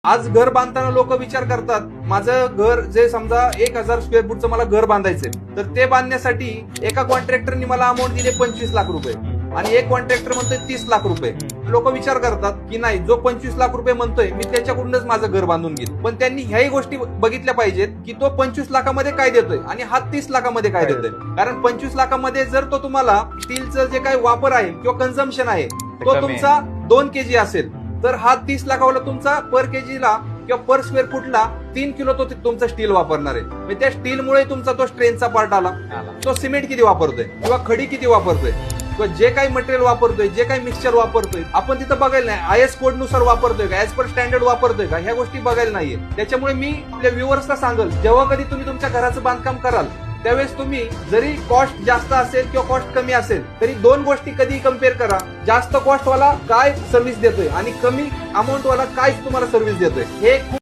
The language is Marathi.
आज घर बांधताना लोक विचार करतात, माझं घर जे समजा 1000 स्क्वेअर फूटचं मला घर बांधायचंय, तर ते बांधण्यासाठी एका कॉन्ट्रॅक्टरनी मला अमाऊंट दिले 25 लाख रुपये आणि एक कॉन्ट्रॅक्टर म्हणतोय 30 लाख रुपये. लोक विचार करतात की नाही, जो 25 लाख रुपये म्हणतोय मी त्याच्याकडूनच माझं घर बांधून घेईन. पण त्यांनी ह्याही गोष्टी बघितल्या पाहिजेत की तो 25 लाखामध्ये काय देतोय आणि हा 30 लाखामध्ये काय देतोय. कारण 25 लाखामध्ये जर तो तुम्हाला स्टीलचं जे काही वापर आहे किंवा कन्झम्पशन आहे तो तुमचा 2 kg असेल, तर हा 30 लाखावाला तुमचा पर केजीला किंवा पर स्क्वेअर फुटला 3 किलो तो तुमचा स्टील वापरणार आहे. म्हणजे त्या स्टीलमुळे तुमचा तो स्ट्रेनचा पार्ट आला. तो सिमेंट किती वापरतोय किंवा खडी किती वापरतोय किंवा जे काही मटेरियल वापरतोय, जे काही मिक्सचर वापरतोय, आपण तिथं बघायला नाही आयएस कोड नुसार वापरतोय का, ऍज पर स्टँडर्ड वापरतोय का, ह्या गोष्टी बघायला नाहीये. त्याच्यामुळे मी आपल्या व्ह्युअर्सला सांगल, जेव्हा कधी तुम्ही तुमच्या घराचं बांधकाम कराल त्यावेळेस तुम्ही जरी कॉस्ट जास्त असेल किंवा कॉस्ट कमी असेल तरी दोन गोष्टी कधी कम्पेअर करा. जास्त कॉस्ट वाला काय सर्व्हिस देतोय आणि कमी अमाऊंट वाला काय तुम्हाला सर्व्हिस देतोय हे